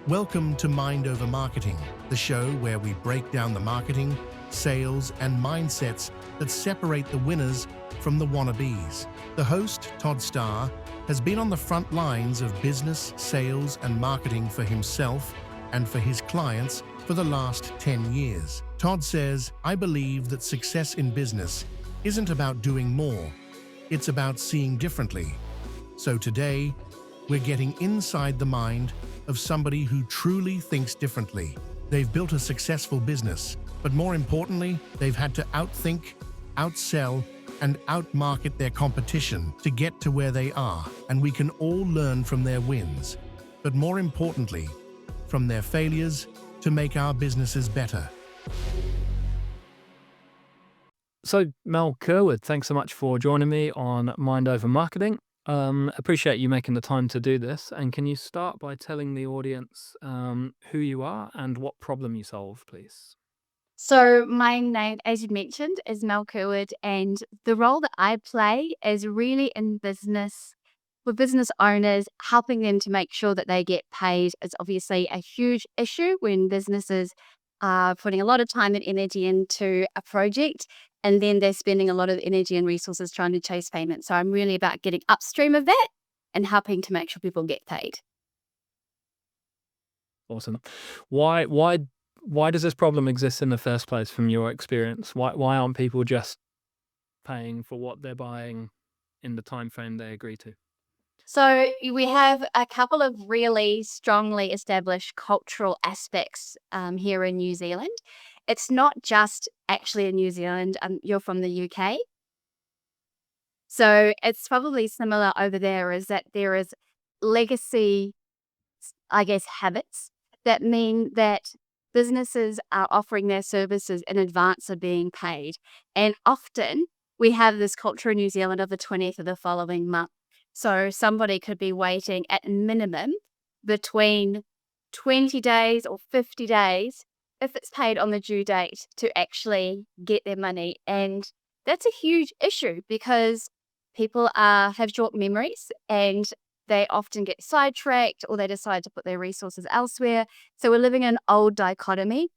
Welcome to Mind Over Marketing, the show where we break down the marketing, sales, and mindsets that separate the winners from the wannabes. The host, Todd Starr, has been on the front lines of business, sales, and marketing for himself and for his clients for the last 10 years. Todd says, "I believe that success in business isn't about doing more, it's about seeing differently." So today, we're getting inside the mind of somebody who truly thinks differently. They've built a successful business, but more importantly, they've had to outthink, outsell, and outmarket their competition to get to where they are. And we can all learn from their wins, but more importantly, from their failures to make our businesses better. So, Mel Curwood, thanks so much for joining me on Mind Over Marketing. Appreciate you making the time to do this. And can you start by telling the audience who you are and what problem you solve, please? So my name, as you mentioned, is Mel Curwood, and the role that I play is really in business with business owners, helping them to make sure that they get paid. It's obviously a huge issue when businesses are putting a lot of time and energy into a project, and then they're spending a lot of energy and resources trying to chase payments. So I'm really about getting upstream of that and helping to make sure people get paid. Awesome. Why does this problem exist in the first place from your experience? Why aren't people just paying for what they're buying in the time frame they agree to? So we have a couple of really strongly established cultural aspects here in New Zealand. It's not just actually in New Zealand. You're from the UK. So it's probably similar over there, is that there is legacy, I guess, habits that mean that businesses are offering their services in advance of being paid. And often we have this culture in New Zealand of the 20th of the following month. So somebody could be waiting at minimum between 20 days or 50 days if it's paid on the due date to actually get their money. And that's a huge issue because people have short memories and they often get sidetracked or they decide to put their resources elsewhere. So we're living in an old dichotomy,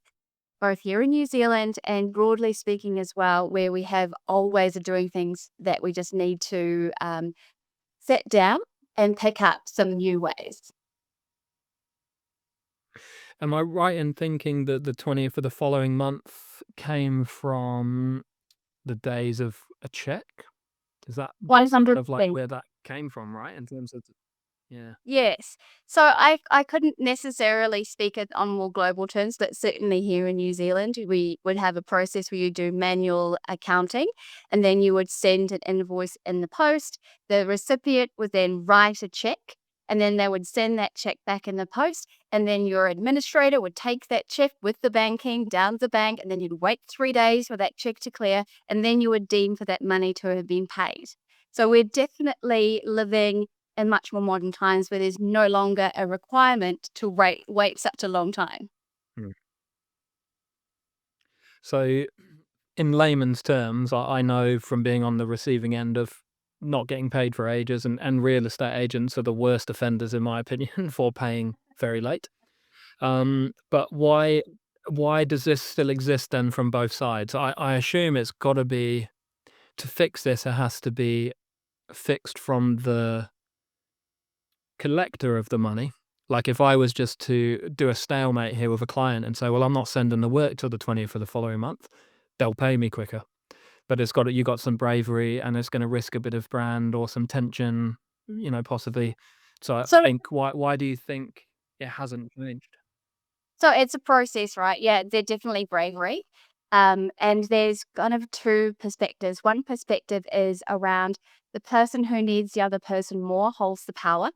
both here in New Zealand and broadly speaking as well, where we have old ways of doing things that we just need to sit down and pick up some new ways. Am I right in thinking that the 20th of the following month came from the days of a check? Is that kind of like 100%. where that came from, right? In terms of, yeah. Yes. So I couldn't necessarily speak it on more global terms, but certainly here in New Zealand, we would have a process where you do manual accounting and then you would send an invoice in the post. The recipient would then write a check and then they would send that check back in the post. And then your administrator would take that check with the banking down to the bank and then you'd wait 3 days for that check to clear and then you would deem for that money to have been paid. So we're definitely living in much more modern times where there's no longer a requirement to wait such a long time. Hmm. So, in layman's terms, I know from being on the receiving end of not getting paid for ages, and real estate agents are the worst offenders, in my opinion, for paying very late. But why does this still exist then from both sides? I assume it's got to be, to fix this, it has to be fixed from the collector of the money. Like if I was just to do a stalemate here with a client and say, well, I'm not sending the work till the 20th of the following month, they'll pay me quicker. But you got some bravery and it's going to risk a bit of brand or some tension, possibly. So I So think, why do you think it hasn't changed? so it's a process, right? Yeah, they're definitely bravery. And there's kind of two perspectives. One perspective is around the person who needs the other person more holds the power.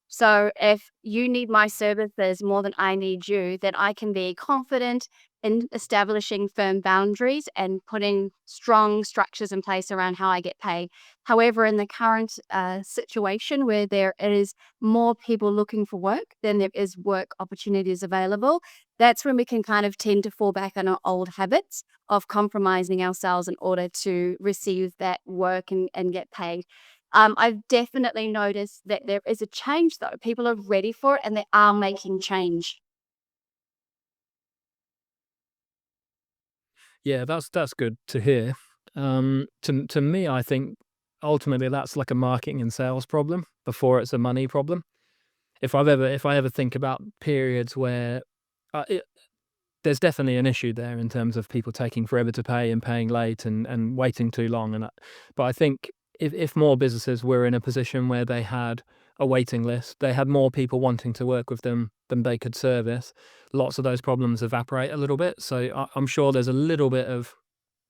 So if you need my services more than I need you, then I can be confident in establishing firm boundaries and putting strong structures in place around how I get paid. However, in the current situation where there is more people looking for work than there is work opportunities available, that's when we can kind of tend to fall back on our old habits of compromising ourselves in order to receive that work and get paid. I've definitely noticed that there is a change, though. People are ready for it and they are making change. Yeah, that's good to hear. To me, I think ultimately that's like a marketing and sales problem before it's a money problem. If I ever think about periods where it, there's definitely an issue there in terms of people taking forever to pay and paying late and waiting too long. But I think if more businesses were in a position where they had a waiting list, they had more people wanting to work with them than they could service, lots of those problems evaporate a little bit. So I'm sure there's a little bit of,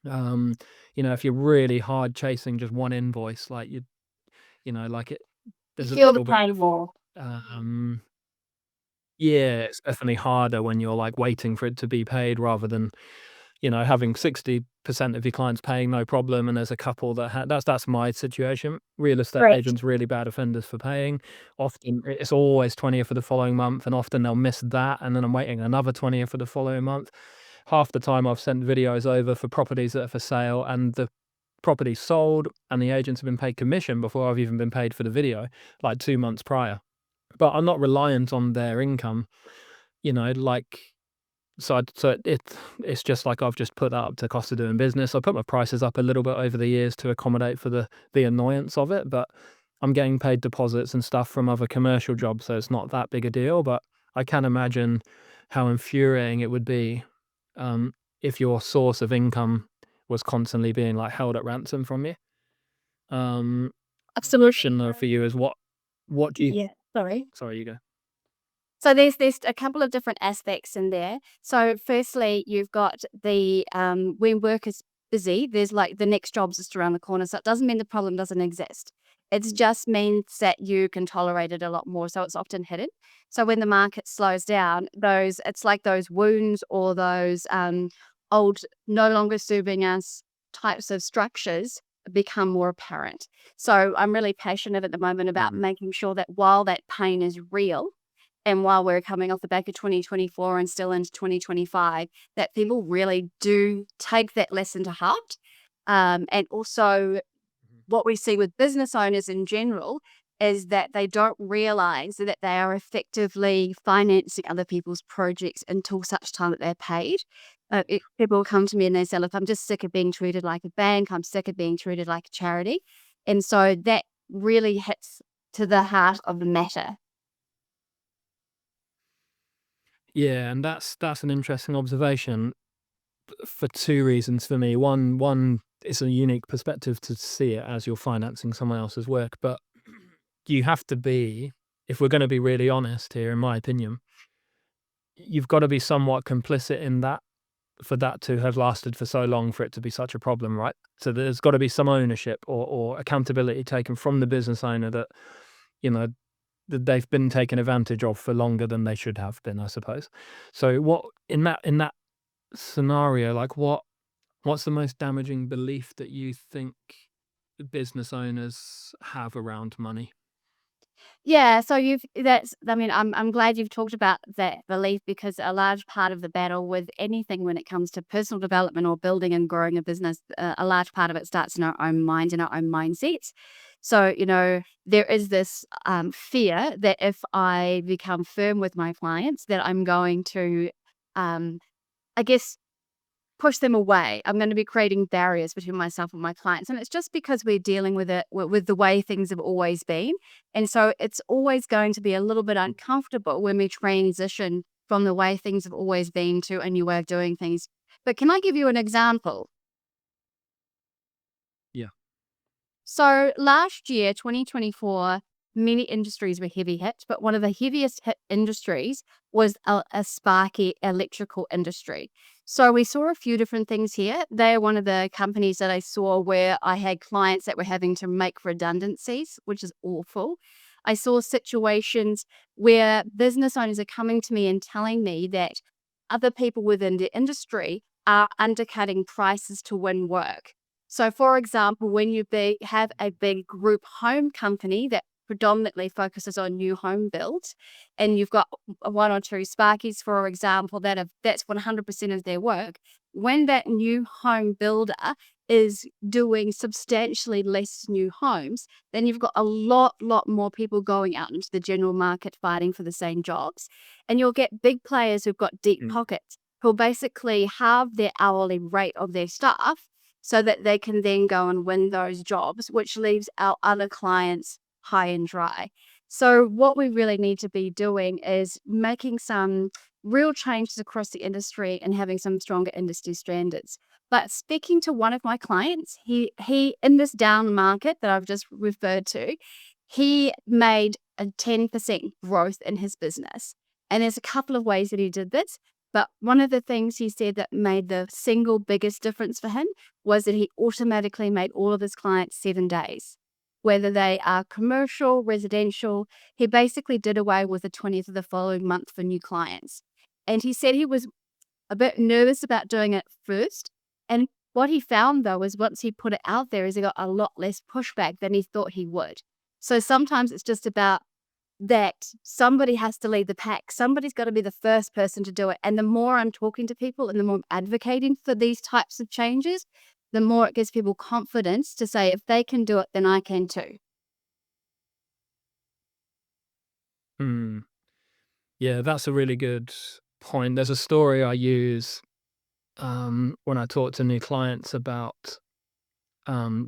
um, if you're really hard chasing just one invoice, like like You there's a feel the little bit pain more. um, yeah, it's definitely harder when you're, like, waiting for it to be paid rather than, having 60% of your clients paying no problem, and there's a couple that that's my situation. Real estate Correct. agents, really bad offenders for paying. Often, it's always 20th for the following month, and often they'll miss that, and then I'm waiting another 20th for the following month. Half the time I've sent videos over for properties that are for sale, and the property's sold, and the agents have been paid commission before I've even been paid for the video, like 2 months prior. But I'm not reliant on their income, like it's just like I've just put that up to cost of doing business. I put my prices up a little bit over the years to accommodate for the annoyance of it, but I'm getting paid deposits and stuff from other commercial jobs, so it's not that big a deal. But I can imagine how infuriating it would be, um, if your source of income was constantly being, like, held at ransom from you. My question though for you is what do you Yeah. Sorry. sorry, you go. So there's a couple of different aspects in there. So firstly, you've got the when work is busy, there's like the next job's just around the corner. So it doesn't mean the problem doesn't exist. It just means that you can tolerate it a lot more. So it's often hidden. So when the market slows down, it's like those wounds or those old, no longer serving us types of structures become more apparent. So I'm really passionate at the moment about making sure that while that pain is real, and while we're coming off the back of 2024 and still into 2025, that people really do take that lesson to heart. And also, what we see with business owners in general is that they don't realize that they are effectively financing other people's projects until such time that they're paid. People come to me and they say, "Look, I'm just sick of being treated like a bank. I'm sick of being treated like a charity." And so that really hits to the heart of the matter. Yeah, and that's an interesting observation for two reasons for me. One, it's a unique perspective to see it as you're financing someone else's work, but you have to be, if we're going to be really honest here, in my opinion, you've got to be somewhat complicit in that for that to have lasted for so long for it to be such a problem, right? So there's got to be some ownership or accountability taken from the business owner that you know that they've been taken advantage of for longer than they should have been, I suppose. So what in that scenario, like what's the most damaging belief that you think business owners have around money? Yeah, so I mean, I'm glad you've talked about that belief because a large part of the battle with anything when it comes to personal development or building and growing a business, a large part of it starts in our own mind and our own mindsets. So, there is this fear that if I become firm with my clients, that I'm going to, um, I guess, push them away. I'm going to be creating barriers between myself and my clients. And it's just because we're dealing with it with the way things have always been. And so it's always going to be a little bit uncomfortable when we transition from the way things have always been to a new way of doing things. But can I give you an example? Yeah. So last year, 2024, many industries were heavy hit, but one of the heaviest hit industries was a sparky electrical industry. So we saw a few different things here. They're one of the companies that I saw where I had clients that were having to make redundancies, which is awful. I saw situations where business owners are coming to me and telling me that other people within the industry are undercutting prices to win work. So, for example, when you have a big group home company that predominantly focuses on new home builds, and you've got one or two Sparkies, for example, that's 100% of their work. When that new home builder is doing substantially less new homes, then you've got a lot more people going out into the general market fighting for the same jobs. And you'll get big players who've got deep pockets who'll basically halve their hourly rate of their staff so that they can then go and win those jobs, which leaves our other clients high and dry. So what we really need to be doing is making some real changes across the industry and having some stronger industry standards. But speaking to one of my clients, he in this down market that I've just referred to, he made a 10% growth in his business. And there's a couple of ways that he did this. But one of the things he said that made the single biggest difference for him was that he automatically made all of his clients 7 days. Whether they are commercial, residential, he basically did away with the 20th of the following month for new clients. And he said he was a bit nervous about doing it first. And what he found, though, is once he put it out there, is he got a lot less pushback than he thought he would. So sometimes it's just about that somebody has to lead the pack. Somebody's got to be the first person to do it. And the more I'm talking to people and the more I'm advocating for these types of changes, the more it gives people confidence to say, if they can do it, then I can too. Yeah, that's a really good point. There's a story I use when I talk to new clients about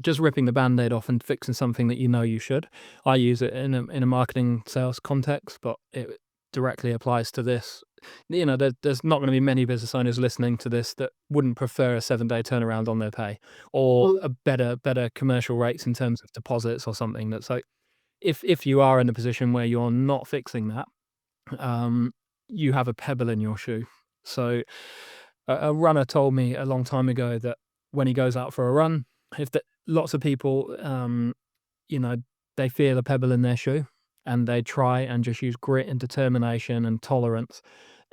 just ripping the Band-Aid off and fixing something that you know you should. I use it in a marketing sales context, but it directly applies to this. You know, there's not going to be many business owners listening to this that wouldn't prefer a 7-day turnaround on their pay or a better commercial rates in terms of deposits or something. That's like, if you are in a position where you're not fixing that, you have a pebble in your shoe. So a runner told me a long time ago that when he goes out for a run, lots of people, you know, they feel a pebble in their shoe and they try and just use grit and determination and tolerance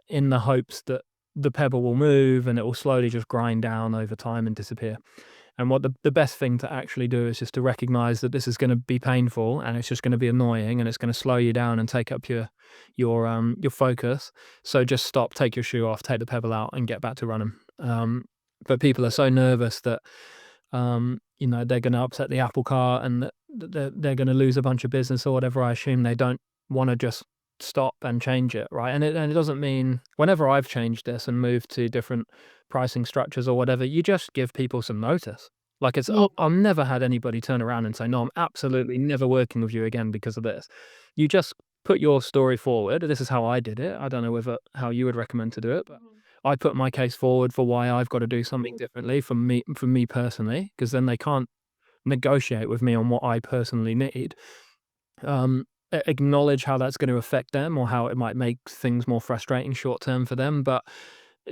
in the hopes that the pebble will move and it will slowly just grind down over time and disappear. And what the best thing to actually do is just to recognize that this is going to be painful and it's just going to be annoying and it's going to slow you down and take up your focus. So just stop, take your shoe off, take the pebble out, and get back to running. But people are so nervous that you know, they're going to upset the apple cart and that they're going to lose a bunch of business or whatever. I assume they don't want to just stop and change it, right? And it doesn't mean, whenever I've changed this and moved to different pricing structures or whatever, you just give people some notice. Like I've never had anybody turn around and say, no, I'm absolutely never working with you again because of this. You just put your story forward. This is how I did it. I don't know how you would recommend to do it, but I put my case forward for why I've got to do something differently for me personally, because then they can't negotiate with me on what I personally need. Acknowledge how that's going to affect them or how it might make things more frustrating short term for them, but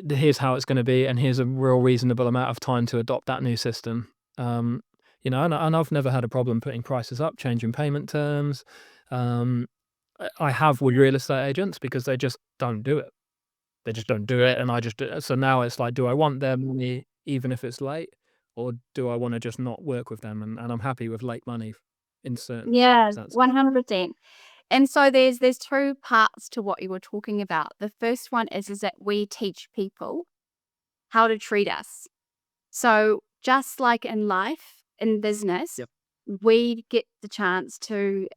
here's how it's going to be, and here's a real reasonable amount of time to adopt that new system. You know, and I've never had a problem putting prices up, changing payment terms. I have with real estate agents because they just don't do it. They just don't do it, and I just do it. So now it's like, do I want their money even if it's late, or do I want to just not work with them? And I'm happy with late money in certain Yeah, circumstances. 100%. And so there's two parts to what you were talking about. The first one is that we teach people how to treat us. So just like in life, in business, Yep. we get the chance to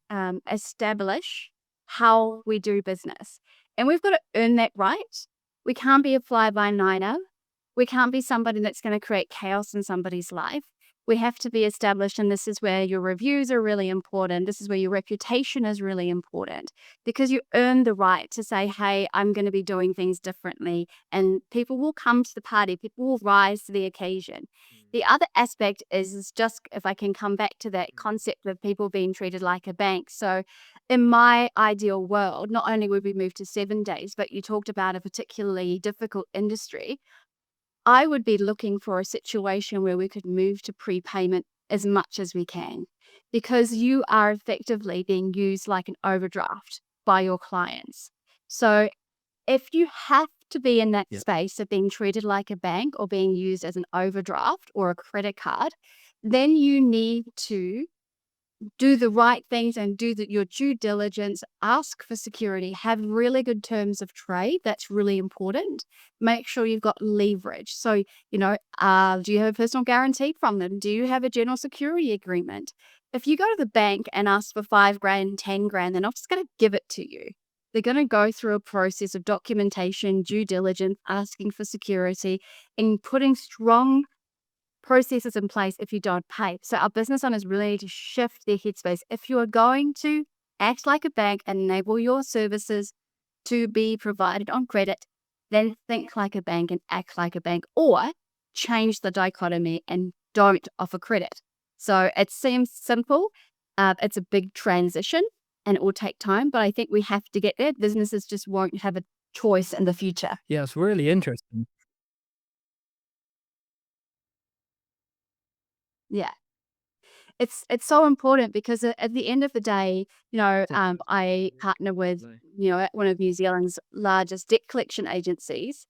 establish how we do business. And we've got to earn that right. We can't be a fly-by-nighter. We can't be somebody that's going to create chaos in somebody's life. We have to be established, and this is where your reviews are really important. This is where your reputation is really important, because you earn the right to say, hey, I'm going to be doing things differently, and people will come to the party. People will rise to the occasion. The other aspect is just, if I can come back to that concept of people being treated like a bank. So in my ideal world, not only would we move to 7 days, but you talked about a particularly difficult industry. I would be looking for a situation where we could move to prepayment as much as we can, because you are effectively being used like an overdraft by your clients. So if you have to be in that space of being treated like a bank or being used as an overdraft or a credit card, then you need to do the right things and do your due diligence, ask for security, have really good terms of trade. That's really important. Make sure you've got leverage. So, do you have a personal guarantee from them? Do you have a general security agreement? If you go to the bank and ask for 5 grand, 10 grand, they're not just going to give it to you. They're going to go through a process of documentation, due diligence, asking for security, and putting strong processes in place if you don't pay. So our business owners really need to shift their headspace. If you are going to act like a bank and enable your services to be provided on credit, then think like a bank and act like a bank, or change the dichotomy and don't offer credit. So it seems simple. It's a big transition and it will take time, but I think we have to get there. Businesses just won't have a choice in the future. Yeah, it's really interesting. Yeah. It's so important because at the end of the day, I partner with, one of New Zealand's largest debt collection agencies.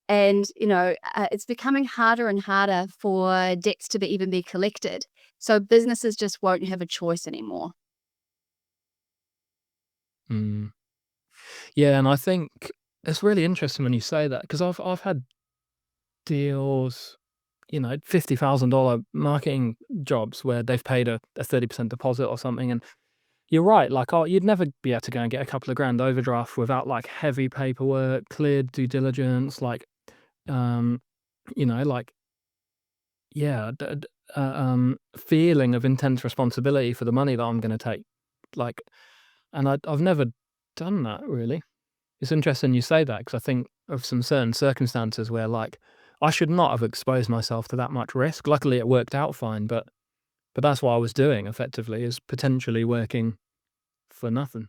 And, it's becoming harder and harder for debts to even be collected. So businesses just won't have a choice anymore. Mm. Yeah, and I think it's really interesting when you say that, because I've had deals, $50,000 marketing jobs where they've paid a 30% deposit or something, and you're right, like, you'd never be able to go and get a couple of grand overdraft without, like, heavy paperwork, cleared due diligence, like, um, like, yeah, feeling of intense responsibility for the money that I'm gonna take, like, and I've never done that, really. It's interesting you say that, because I think of some certain circumstances where, like, I should not have exposed myself to that much risk. Luckily, it worked out fine, but that's what I was doing effectively, is potentially working for nothing.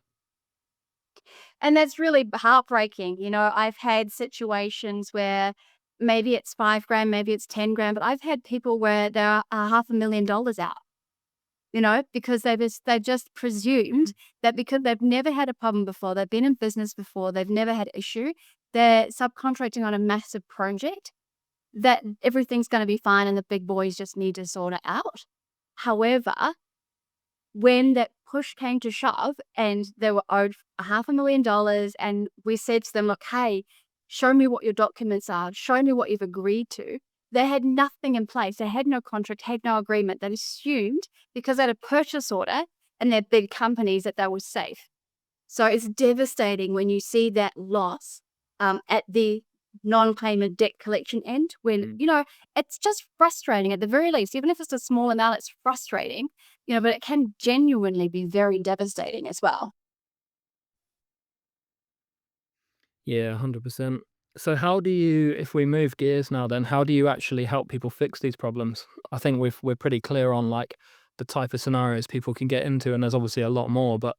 And that's really heartbreaking. I've had situations where maybe it's 5 grand, maybe it's 10 grand, but I've had people where they're $500,000 out, because they've just presumed that because they've never had a problem before, they've been in business before, they've never had issue, they're subcontracting on a massive project, that everything's going to be fine and the big boys just need to sort it out. However, when that push came to shove and they were owed $500,000 and we said to them, look, hey, show me what your documents are, show me what you've agreed to. They had nothing in place. They had no contract, had no agreement. They assumed because they had a purchase order and they're big companies that they were safe. So it's devastating when you see that loss at the non-payment debt collection end, when, it's just frustrating at the very least. Even if it's a small amount, it's frustrating, but it can genuinely be very devastating as well. Yeah, 100%. So how do you, if we move gears now, then how do you actually help people fix these problems? I think we're pretty clear on, like, the type of scenarios people can get into, and there's obviously a lot more, but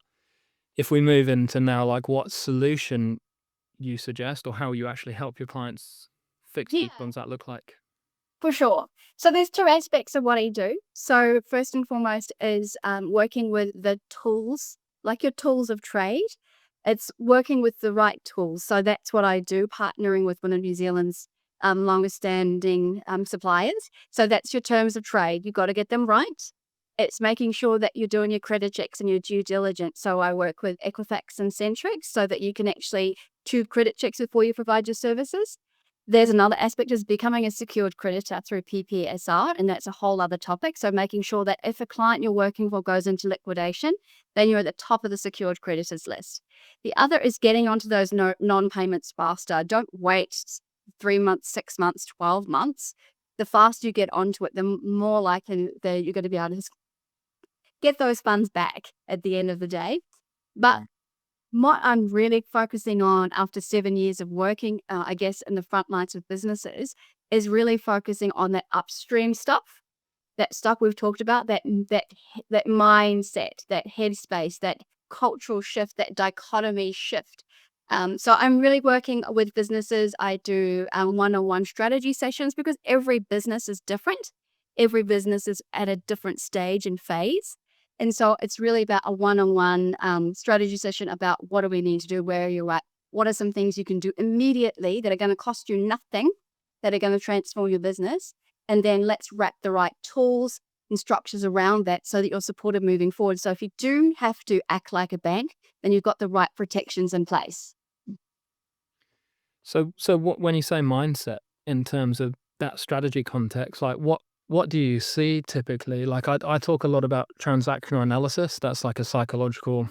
if we move into now, like, what solution you suggest, or how you actually help your clients fix Yeah. these problems, that look like? For sure. So there's two aspects of what I do. So first and foremost is working with the tools, like your tools of trade. It's working with the right tools. So that's what I do, partnering with one of New Zealand's longest standing suppliers. So that's your terms of trade. You've got to get them right. It's making sure that you're doing your credit checks and your due diligence. So I work with Equifax and Centrix so that you can actually do credit checks before you provide your services. There's another aspect is becoming a secured creditor through PPSR, and that's a whole other topic. So making sure that if a client you're working for goes into liquidation, then you're at the top of the secured creditors list. The other is getting onto those non-payments faster. Don't wait 3 months, 6 months, 12 months. The faster you get onto it, the more likely that you're going to be able to get those funds back at the end of the day. But what I'm really focusing on after 7 years of working, I guess, in the front lines of businesses, is really focusing on that upstream stuff, that stuff we've talked about, that mindset, that headspace, that cultural shift, that dichotomy shift. So I'm really working with businesses. I do one-on-one strategy sessions because every business is different. Every business is at a different stage and phase. And so it's really about a one-on-one strategy session about what do we need to do, where are you at, what are some things you can do immediately that are going to cost you nothing, that are going to transform your business. And then let's wrap the right tools, and structures around that so that you're supported moving forward. So if you do have to act like a bank, then you've got the right protections in place. So when you say mindset in terms of that strategy context, like what do you see typically? Like I talk a lot about transactional analysis. That's like a psychological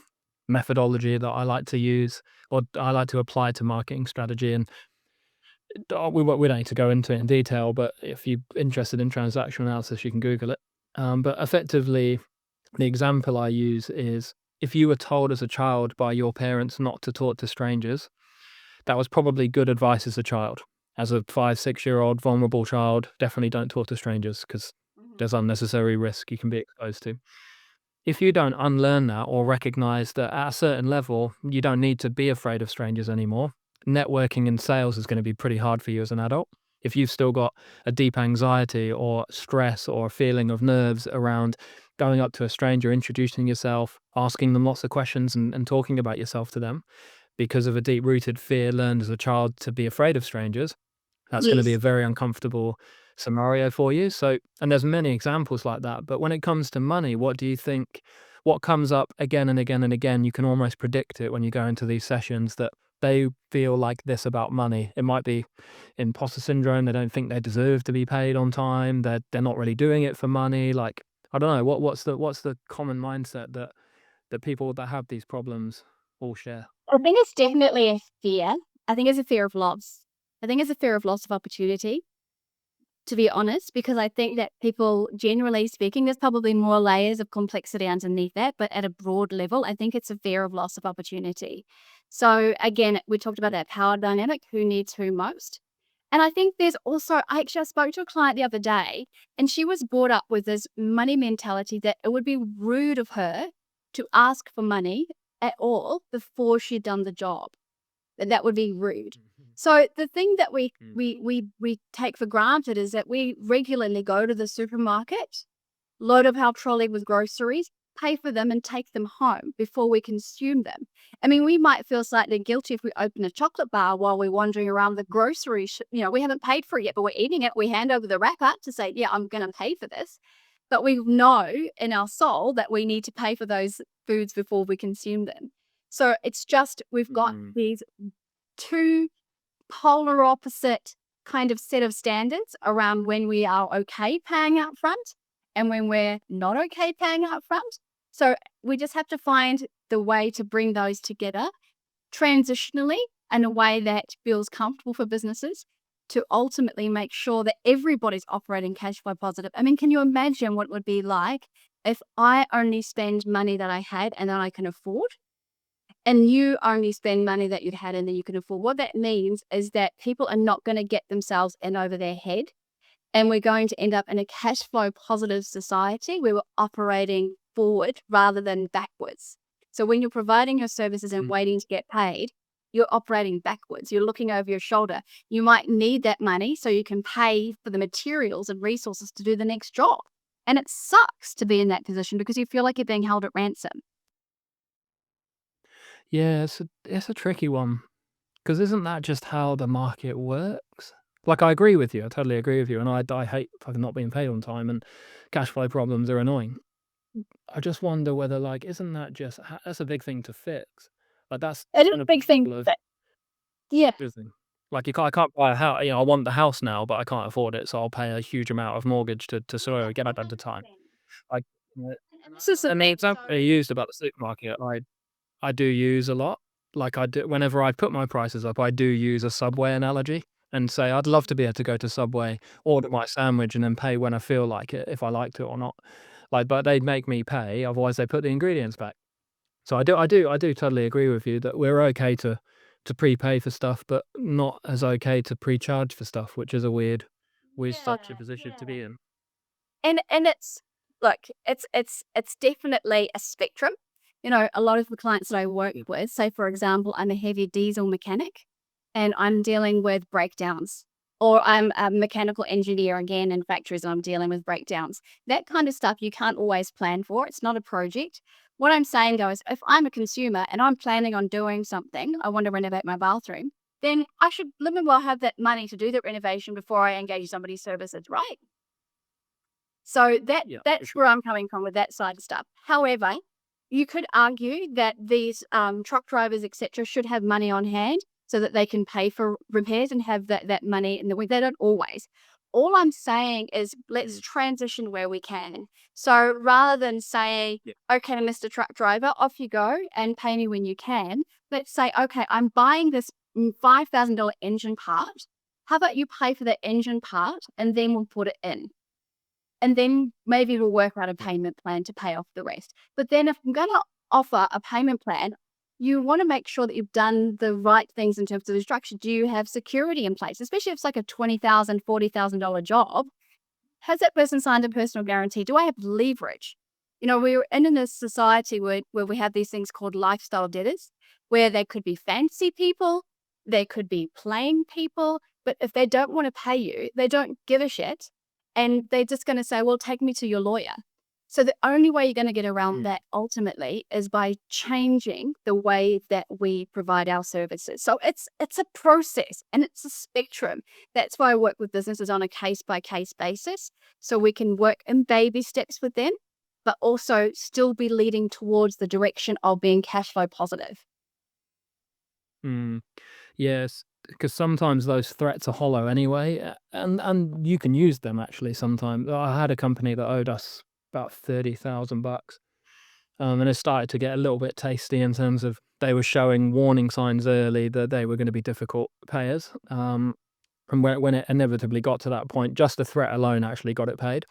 methodology that I like to use or I like to apply to marketing strategy. And we don't need to go into it in detail, but if you're interested in transactional analysis, you can Google it. But effectively, the example I use is if you were told as a child by your parents not to talk to strangers, that was probably good advice as a child. As a 5, 6-year-old vulnerable child, definitely don't talk to strangers because there's unnecessary risk you can be exposed to. If you don't unlearn that or recognize that at a certain level, you don't need to be afraid of strangers anymore, networking in sales is going to be pretty hard for you as an adult. If you've still got a deep anxiety or stress or a feeling of nerves around going up to a stranger, introducing yourself, asking them lots of questions and talking about yourself to them because of a deep rooted fear learned as a child to be afraid of strangers, that's going to be a Yes. very uncomfortable scenario for you. So, and there's many examples like that. But when it comes to money, what do you think? What comes up again and again and again? You can almost predict it when you go into these sessions that they feel like this about money. It might be imposter syndrome. They don't think they deserve to be paid on time. They're not really doing it for money. Like I don't know what's the common mindset that people that have these problems all share. I think it's definitely a fear. I think it's a fear of loss. I think it's a fear of loss of opportunity, to be honest, because I think that people, generally speaking, there's probably more layers of complexity underneath that, but at a broad level, I think it's a fear of loss of opportunity. So again, we talked about that power dynamic, who needs who most. And I think there's also, I spoke to a client the other day, and she was brought up with this money mentality that it would be rude of her to ask for money at all before she'd done the job. That would be rude. So the thing that we take for granted is that we regularly go to the supermarket, load up our trolley with groceries, pay for them and take them home before we consume them. I mean, we might feel slightly guilty if we open a chocolate bar while we're wandering around the grocery we haven't paid for it yet, but we're eating it. We hand over the wrapper to say, yeah, I'm going to pay for this. But we know in our soul that we need to pay for those foods before we consume them. So it's just, we've got these two polar opposite kind of set of standards around when we are okay paying out front and when we're not okay paying out front. So we just have to find the way to bring those together transitionally in a way that feels comfortable for businesses to ultimately make sure that everybody's operating cash flow positive. I mean, can you imagine what it would be like if I only spend money that I had and that I can afford, and you only spend money that you'd had and that you can afford? What that means is that people are not going to get themselves in over their head. And we're going to end up in a cash flow positive society where we're operating forward rather than backwards. So when you're providing your services and waiting to get paid, you're operating backwards. You're looking over your shoulder. You might need that money so you can pay for the materials and resources to do the next job. And it sucks to be in that position because you feel like you're being held at ransom. Yeah, it's a tricky one because isn't that just how the market works? Like, I agree with you. I totally agree with you, and I hate fucking not being paid on time, and cash flow problems are annoying. I just wonder whether, like, isn't that just that's a big thing to fix? Like, that's It is kind a of big thing. of Yeah. everything. Like, I can't buy a house. I want the house now, but I can't afford it, so I'll pay a huge amount of mortgage to sort of get it at the time. Like, This is and the example you used about the supermarket, I do use a lot. Like I do whenever I put my prices up, I do use a Subway analogy and say I'd love to be able to go to Subway, order my sandwich, and then pay when I feel like it, if I liked it or not. Like, but they'd make me pay, otherwise they put the ingredients back. So I do totally agree with you that we're okay to prepay for stuff, but not as okay to pre-charge for stuff, which is a weird such a position to be in. And it's, look, it's definitely a spectrum. A lot of the clients that I work with, say for example, I'm a heavy diesel mechanic and I'm dealing with breakdowns, or I'm a mechanical engineer again in factories and I'm dealing with breakdowns. That kind of stuff you can't always plan for. It's not a project. What I'm saying though is if I'm a consumer and I'm planning on doing something, I want to renovate my bathroom, then I should limit well have that money to do that renovation before I engage somebody's services, right? So Yeah, for that's sure. where I'm coming from with that side of stuff. However, you could argue that these truck drivers, etc., should have money on hand so that they can pay for repairs and have that money in the week. They don't always. All I'm saying is let's Mm. transition where we can. So rather than say, Yeah. okay, Mr. Truck Driver, off you go and pay me when you can, let's say, okay, I'm buying this $5,000 engine part. How about you pay for the engine part and then we'll put it in? And then maybe we'll work out a Yeah. payment plan to pay off the rest. But then if I'm going to offer a payment plan, you want to make sure that you've done the right things in terms of the structure. Do you have security in place? Especially if it's like a $20,000, $40,000 job. Has that person signed a personal guarantee? Do I have leverage? We're in a society where we have these things called lifestyle debtors, where they could be fancy people, they could be plain people, but if they don't want to pay you, they don't give a shit. And they're just going to say, well, take me to your lawyer. So the only way you're going to get around Mm. that ultimately is by changing the way that we provide our services. So it's a process and it's a spectrum. That's why I work with businesses on a case by case basis. So we can work in baby steps with them, but also still be leading towards the direction of being cash flow positive. Mm. Yes, because sometimes those threats are hollow anyway, and you can use them actually sometimes. I had a company that owed us about $30,000, and it started to get a little bit tasty in terms of they were showing warning signs early that they were going to be difficult payers. And when it inevitably got to that point, just the threat alone actually got it paid.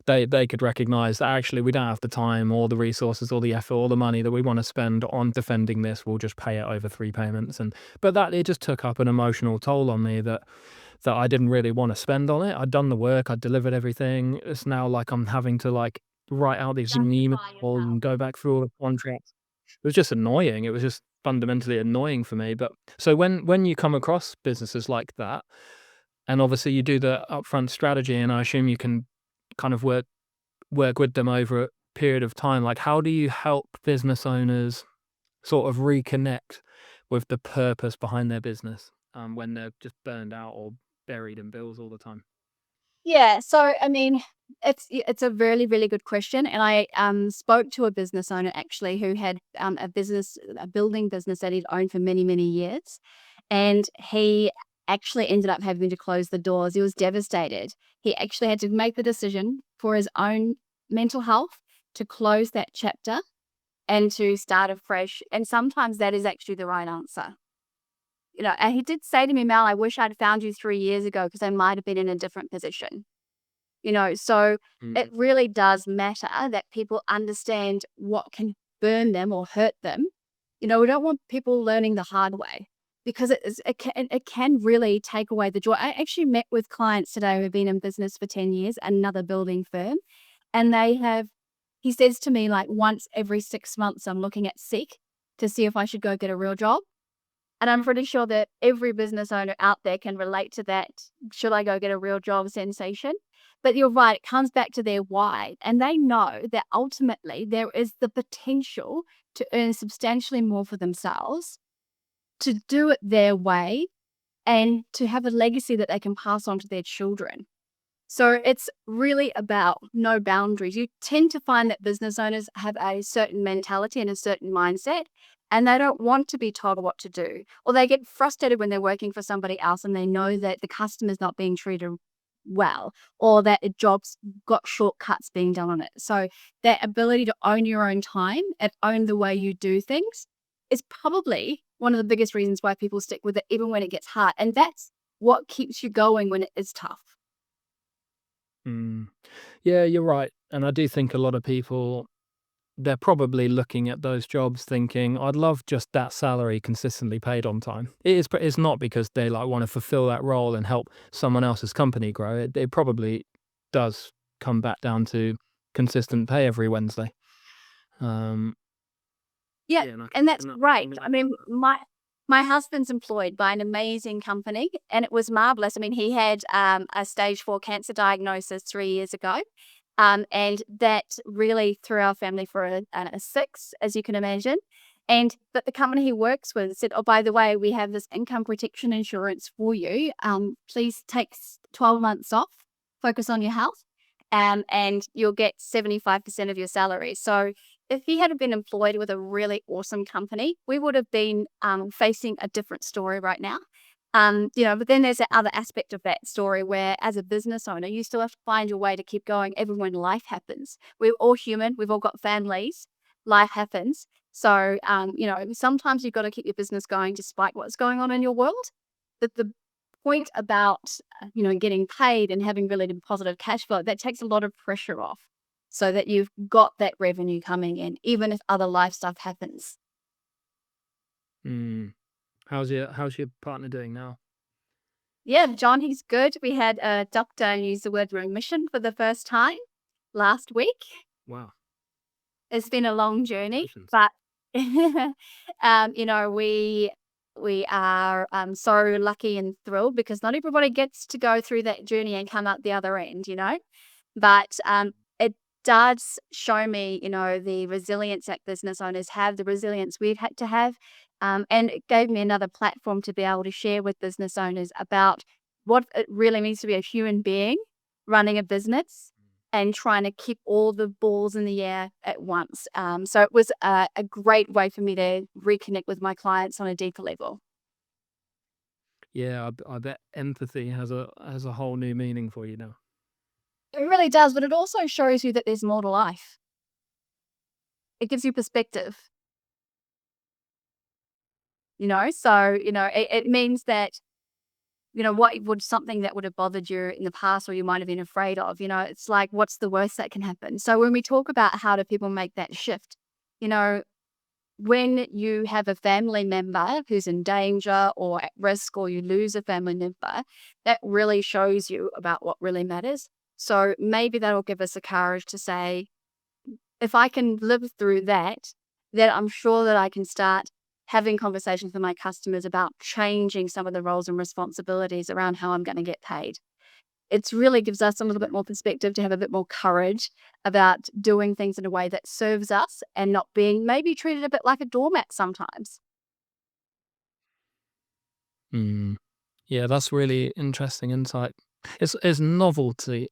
They could recognize that actually we don't have the time or the resources or the effort or the money that we want to spend on defending this. We'll just pay it over 3 payments. But that it just took up an emotional toll on me that I didn't really want to spend on it. I'd done the work, I'd delivered everything. It's now like I'm having to like write out these emails Justify yourself. and go back through all the contracts. It was just annoying. It was just fundamentally annoying for me. But so when you come across businesses like that, and obviously you do the upfront strategy, and I assume you can kind of work with them over a period of time. Like, how do you help business owners sort of reconnect with the purpose behind their business when they're just burned out or buried in bills all the time? Yeah, so I mean, it's a really, really good question, and I spoke to a business owner actually who had a building business that he'd owned for many, many years, and he actually ended up having to close the doors. He was devastated. He actually had to make the decision for his own mental health to close that chapter and to start afresh. And sometimes that is actually the right answer. And he did say to me, Mel, I wish I'd found you 3 years ago because I might have been in a different position. So it Mm. really does matter that people understand what can burn them or hurt them. We don't want people learning the hard way because it can really take away the joy. I actually met with clients today who have been in business for 10 years, another building firm, and he says to me, like, once every 6 months, I'm looking at Seek to see if I should go get a real job. And I'm pretty sure that every business owner out there can relate to that. Should I go get a real job sensation? But you're right, it comes back to their why. And they know that ultimately there is the potential to earn substantially more for themselves, to do it their way, and to have a legacy that they can pass on to their children. So it's really about no boundaries. You tend to find that business owners have a certain mentality and a certain mindset, and they don't want to be told what to do. Or they get frustrated when they're working for somebody else and they know that the customer's not being treated well, or that a job's got shortcuts being done on it. So that ability to own your own time and own the way you do things is probably one of the biggest reasons why people stick with it even when it gets hard. And that's what keeps you going when it is tough. Mm. Yeah, you're right. And I do think a lot of people, they're probably looking at those jobs thinking, I'd love just that salary consistently paid on time. It's not because they like want to fulfill that role and help someone else's company grow. It probably does come back down to consistent pay every Wednesday. Um, Yeah, yeah, and and that's I can great. I relate mean, to that. my husband's employed by an amazing company, and it was marvelous. I mean, he had a stage 4 cancer diagnosis 3 years ago, and that really threw our family for a six, as you can imagine. And but the company he works with said, "Oh, by the way, we have this income protection insurance for you. Please take 12 months off, focus on your health." and you'll get 75% of your salary. So if he had been employed with a really awesome company, we would have been facing a different story right now. But then there's that other aspect of that story where, as a business owner, you still have to find your way to keep going even when life happens. We're all human. We've all got families. Life happens. So, sometimes you've got to keep your business going despite what's going on in your world. But the point about, getting paid and having really positive cash flow, that takes a lot of pressure off so that you've got that revenue coming in, even if other life stuff happens. How's your partner doing now? Yeah, John, he's good. We had a doctor use the word remission for the first time last week. Wow. It's been a long journey, Congratulations. but we are so lucky and thrilled because not everybody gets to go through that journey and come out the other end, But it does show me, the resilience that business owners have, the resilience we've had to have. And it gave me another platform to be able to share with business owners about what it really means to be a human being running a business and trying to keep all the balls in the air at once. So it was a great way for me to reconnect with my clients on a deeper level. Yeah, I bet empathy has a whole new meaning for you now. It really does, but it also shows you that there's more to life. It gives you perspective. So, it means that, what would something that would have bothered you in the past or you might have been afraid of, it's like, what's the worst that can happen? So when we talk about how do people make that shift, when you have a family member who's in danger or at risk, or you lose a family member, that really shows you about what really matters. So maybe that'll give us the courage to say, if I can live through that, then I'm sure that I can start having conversations with my customers about changing some of the roles and responsibilities around how I'm going to get paid. It really gives us a little bit more perspective to have a bit more courage about doing things in a way that serves us and not being maybe treated a bit like a doormat sometimes. Yeah, that's really interesting insight. It's novelty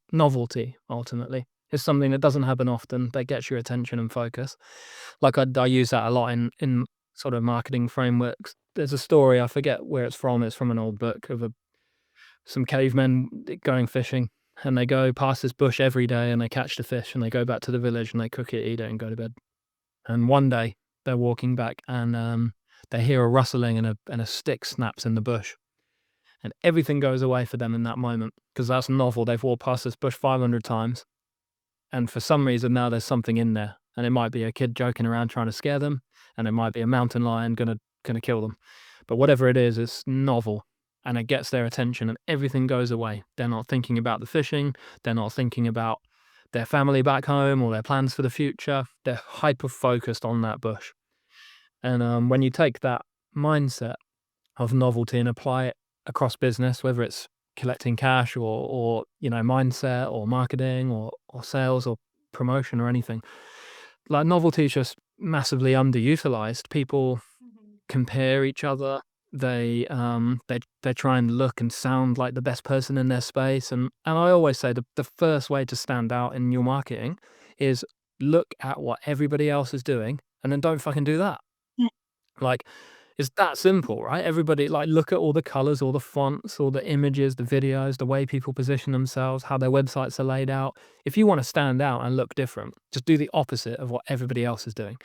ultimately. It's something that doesn't happen often that gets your attention and focus. Like I use that a lot in sort of marketing frameworks. There's a story, I forget where it's from. It's from an old book of some cavemen going fishing, and they go past this bush every day and they catch the fish and they go back to the village and they cook it, eat it, and go to bed. And one day they're walking back and they hear a rustling and a stick snaps in the bush. And everything goes away for them in that moment because that's novel. They've walked past this bush 500 times. And for some reason now there's something in there. And it might be a kid joking around trying to scare them. And it might be a mountain lion gonna kill them. But whatever it is, it's novel. And it gets their attention and everything goes away. They're not thinking about the fishing. They're not thinking about their family back home or their plans for the future. They're hyper-focused on that bush. And when you take that mindset of novelty and apply it across business, whether it's collecting cash or mindset or marketing or sales or promotion or anything, like novelty is just massively underutilized. People compare each other. They try and look and sound like the best person in their space. And I always say the first way to stand out in your marketing is look at what everybody else is doing and then don't fucking do that. Yeah. Like, it's that simple, right? Everybody, like, look at all the colors, all the fonts, all the images, the videos, the way people position themselves, how their websites are laid out. If you want to stand out and look different, just do the opposite of what everybody else is doing.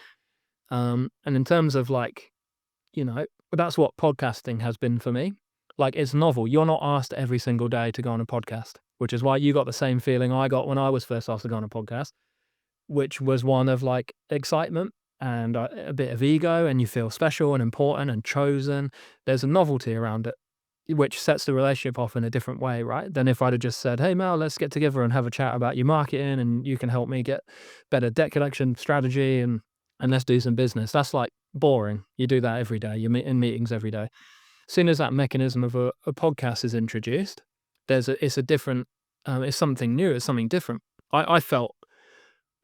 And in terms of that's what podcasting has been for me. Like, it's novel. You're not asked every single day to go on a podcast, which is why you got the same feeling I got when I was first asked to go on a podcast, which was one of like excitement and a bit of ego, and you feel special and important and chosen. There's a novelty around it, which sets the relationship off in a different way, right? Than if I'd have just said, hey, Mel, let's get together and have a chat about your marketing and you can help me get better debt collection strategy and let's do some business. That's like boring. You do that every day. You're in meetings every day. As soon as that mechanism of a podcast is introduced, it's a different, it's something new, it's something different. I felt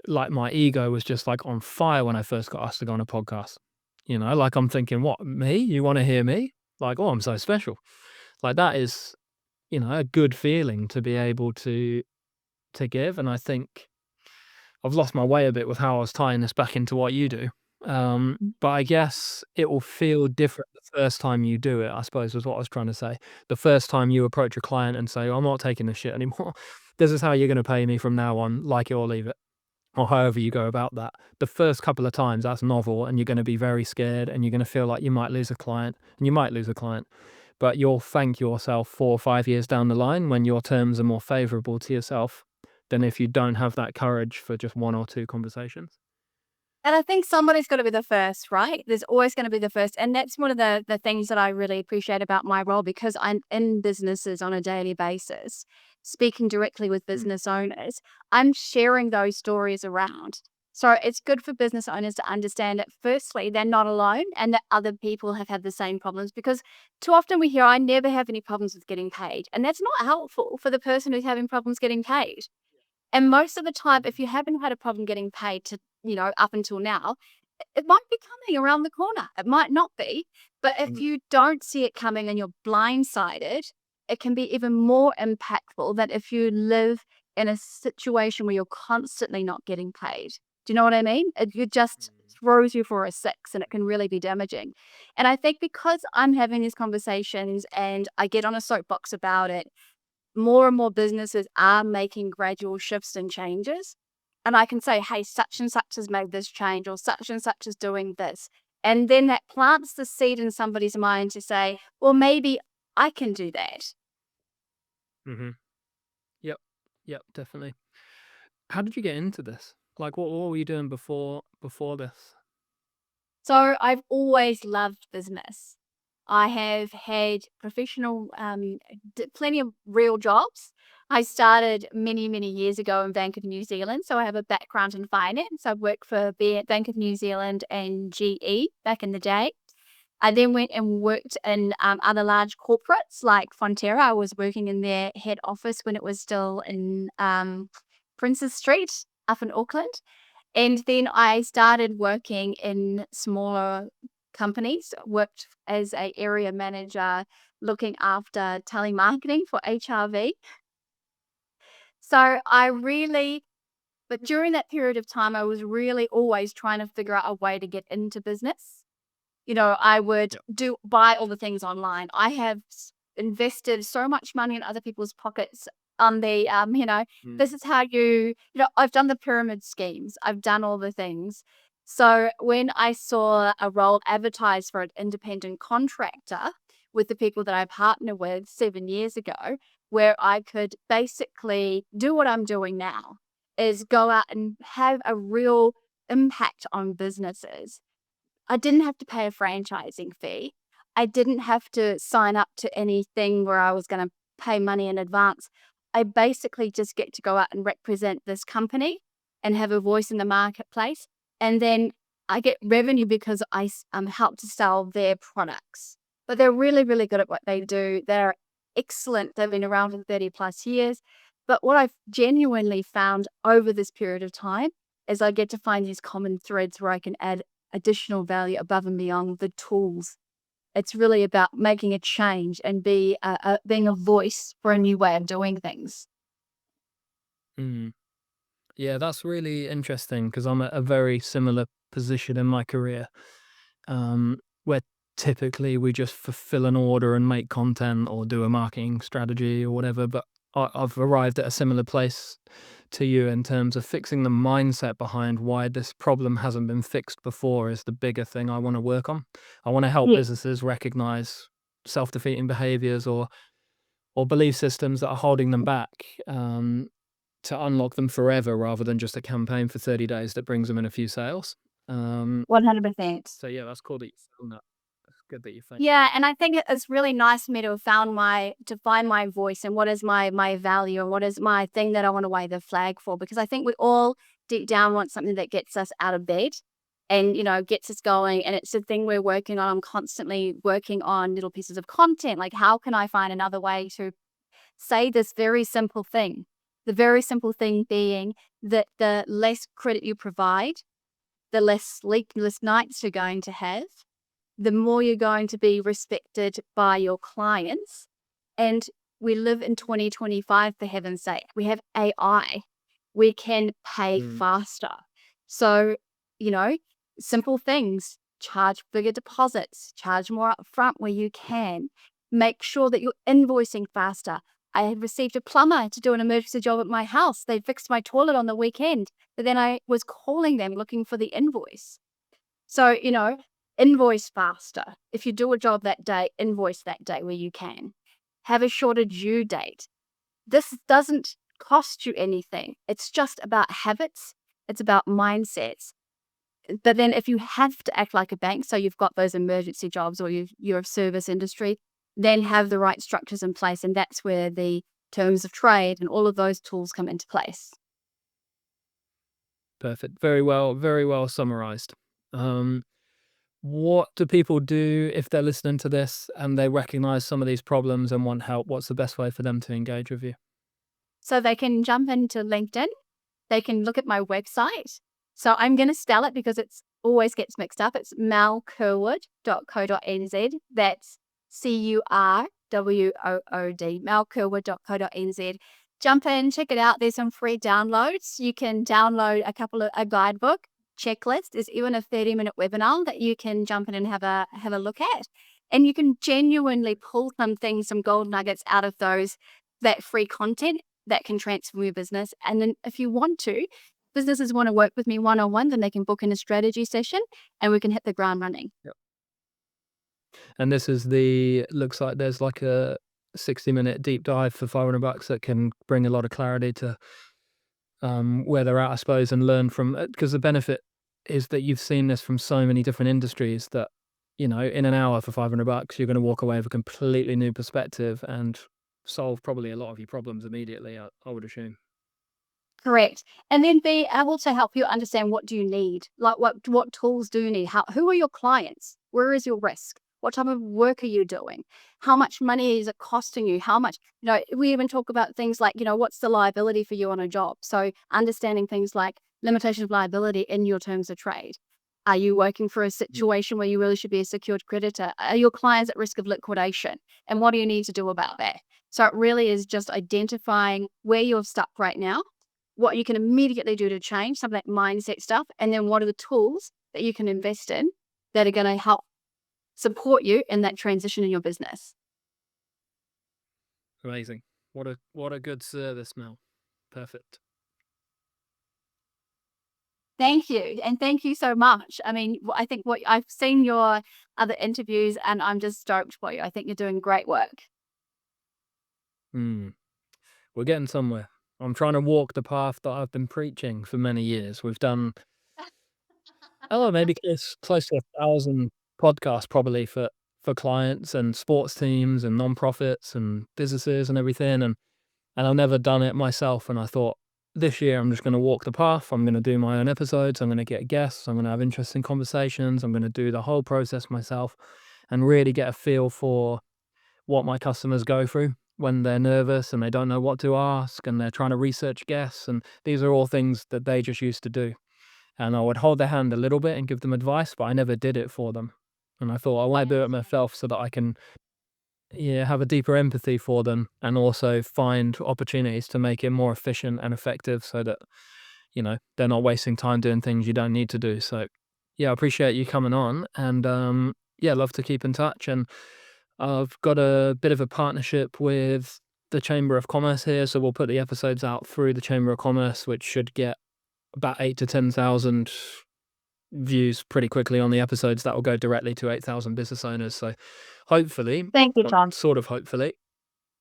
like my ego was just like on fire when I first got asked to go on a podcast. Like I'm thinking, what, me? You want to hear me? Like, oh, I'm so special. Like that is, a good feeling to be able to to give. And I think I've lost my way a bit with how I was tying this back into what you do. But I guess it will feel different the first time you do it, I suppose, was what I was trying to say. The first time you approach a client and say, I'm not taking this shit anymore. This is how you're going to pay me from now on, like it or leave it, or however you go about that. The first couple of times that's novel, and you're going to be very scared, and you're going to feel like you might lose a client, and you might lose a client, but you'll thank yourself 4 or 5 years down the line when your terms are more favorable to yourself than if you don't have that courage for just 1 or 2 conversations. And I think somebody's got to be the first, right? There's always going to be the first. And that's one of the things that I really appreciate about my role, because I'm in businesses on a daily basis, speaking directly with business owners. I'm sharing those stories around. So it's good for business owners to understand that, firstly, they're not alone and that other people have had the same problems, because too often we hear, I never have any problems with getting paid. And that's not helpful for the person who's having problems getting paid. And most of the time, if you haven't had a problem getting paid up until now, it might be coming around the corner. It might not be. But if you don't see it coming and you're blindsided, it can be even more impactful than if you live in a situation where you're constantly not getting paid. Do you know what I mean? It just throws you for a six, and it can really be damaging. And I think because I'm having these conversations and I get on a soapbox about it, more and more businesses are making gradual shifts and changes. And I can say, hey, such and such has made this change, or such and such is doing this. And then that plants the seed in somebody's mind to say, well, maybe I can do that. Mm-hmm. Yep, definitely. How did you get into this? Like, what were you doing before this? So I've always loved business. I have had professional, plenty of real jobs. I started many, many years ago in Bank of New Zealand. So I have a background in finance. I've worked for Bank of New Zealand and GE back in the day. I then went and worked in other large corporates like Fonterra. I was working in their head office when it was still in Princes Street up in Auckland. And then I started working in smaller companies, worked as a area manager looking after telemarketing for HRV. So but during that period of time, I was really always trying to figure out a way to get into business. I would buy all the things online. I have invested so much money in other people's pockets on the, this is how I've done the pyramid schemes. I've done all the things. So when I saw a role advertised for an independent contractor with the people that I partnered with 7 years ago, where I could basically do what I'm doing now, is go out and have a real impact on businesses. I didn't have to pay a franchising fee. I didn't have to sign up to anything where I was going to pay money in advance. I basically just get to go out and represent this company and have a voice in the marketplace. And then I get revenue because I help to sell their products. But they're really, really good at what they do. They're excellent. They've been around for 30 plus years. But what I've genuinely found over this period of time is I get to find these common threads where I can add additional value above and beyond the tools. It's really about making a change and being a voice for a new way of doing things. Mm. Yeah, that's really interesting, because I'm at a very similar position in my career, where typically we just fulfill an order and make content or do a marketing strategy or whatever. But I've arrived at a similar place to you in terms of fixing the mindset behind why this problem hasn't been fixed before is the bigger thing I want to work on. I want to help Yeah. businesses recognize self-defeating behaviors or belief systems that are holding them back, to unlock them forever, rather than just a campaign for 30 days that brings them in a few sales. 100%. So yeah, that's cool that you found that. That's good that you found. Yeah, and I think it's really nice for me to have find my voice and what is my value and what is my thing that I want to wave the flag for, because I think we all deep down want something that gets us out of bed and gets us going, and it's the thing we're working on. I'm constantly working on little pieces of content, like how can I find another way to say this very simple thing. The very simple thing being that the less credit you provide, the less sleepless nights you're going to have, the more you're going to be respected by your clients, and We live in 2025, for heaven's sake. We have AI. We can pay faster. So, simple things, charge bigger deposits, charge more upfront where you can. Make sure that you're invoicing faster. I had received a plumber to do an emergency job at my house. They fixed my toilet on the weekend, but then I was calling them looking for the invoice. So, invoice faster. If you do a job that day, invoice that day where you can. Have a shorter due date. This doesn't cost you anything. It's just about habits. It's about mindsets. But then if you have to act like a bank, so you've got those emergency jobs or you're a service industry, then have the right structures in place. And that's where the terms of trade and all of those tools come into place. Perfect. Very well summarized. What do people do if they're listening to this and they recognize some of these problems and want help? What's the best way for them to engage with you? So they can jump into LinkedIn. They can look at my website. So I'm going to spell it because it's always gets mixed up. It's melcurwood.co.nz. That's CURWOOD, melcurwood.co.nz. Jump in, check it out. There's some free downloads. You can download a guidebook, checklist. There's even a 30-minute webinar that you can jump in and have a look at. And you can genuinely pull some gold nuggets out of that free content that can transform your business. And then if you want to, businesses want to work with me one-on-one, then they can book in a strategy session and we can hit the ground running. Yep. And this is looks like there's like a 60-minute deep dive for $500 that can bring a lot of clarity to where they're at, I suppose, and learn from, because the benefit is that you've seen this from so many different industries that, in an hour for $500, you're going to walk away with a completely new perspective and solve probably a lot of your problems immediately, I would assume. Correct. And then be able to help you understand, what do you need? Like what tools do you need? Who are your clients? Where is your risk? What type of work are you doing? How much money is it costing you? How much, we even talk about things like, what's the liability for you on a job? So understanding things like limitation of liability in your terms of trade. Are you working for a situation where you really should be a secured creditor? Are your clients at risk of liquidation? And what do you need to do about that? So it really is just identifying where you're stuck right now, what you can immediately do to change some of that mindset stuff, and then what are the tools that you can invest in that are going to help support you in that transition in your business. Amazing. What a good service, Mel. Perfect. Thank you. And thank you so much. I mean, I think I've seen your other interviews and I'm just stoked for you. I think you're doing great work. We're getting somewhere. I'm trying to walk the path that I've been preaching for many years. We've done, maybe it's close to 1,000 podcasts probably for clients and sports teams and nonprofits and businesses and everything. And I've never done it myself. And I thought, this year I'm just going to walk the path. I'm going to do my own episodes. I'm going to get guests. I'm going to have interesting conversations. I'm going to do the whole process myself and really get a feel for what my customers go through when they're nervous and they don't know what to ask and they're trying to research guests. And these are all things that they just used to do. And I would hold their hand a little bit and give them advice, but I never did it for them. And I thought I want to do it myself so that I can have a deeper empathy for them and also find opportunities to make it more efficient and effective so that, they're not wasting time doing things you don't need to do. So, I appreciate you coming on and, love to keep in touch. And I've got a bit of a partnership with the Chamber of Commerce here. So we'll put the episodes out through the Chamber of Commerce, which should get about 8,000 to 10,000 views pretty quickly on the episodes. That will go directly to 8,000 business owners. So hopefully, Thank you, John. sort of hopefully,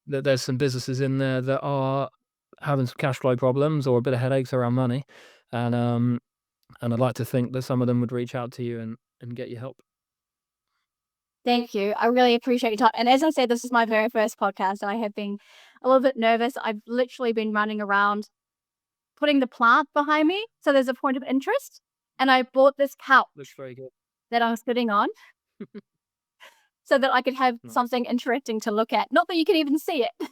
that there's some businesses in there that are having some cash flow problems or a bit of headaches around money. And I'd like to think that some of them would reach out to you and get you help. Thank you. I really appreciate your time. And as I said, this is my very first podcast. I have been a little bit nervous. I've literally been running around putting the plant behind me. So there's a point of interest. And I bought this couch Looks very good. that I was sitting on so that I could have something interesting to look at. Not that you can even see it.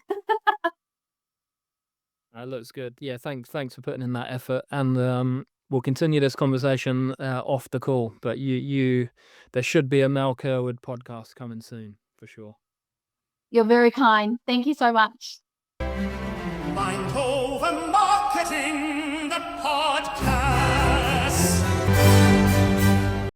That looks good. Yeah, thanks for putting in that effort. And we'll continue this conversation off the call. But there should be a Mel Curwood podcast coming soon for sure. You're very kind. Thank you so much. Find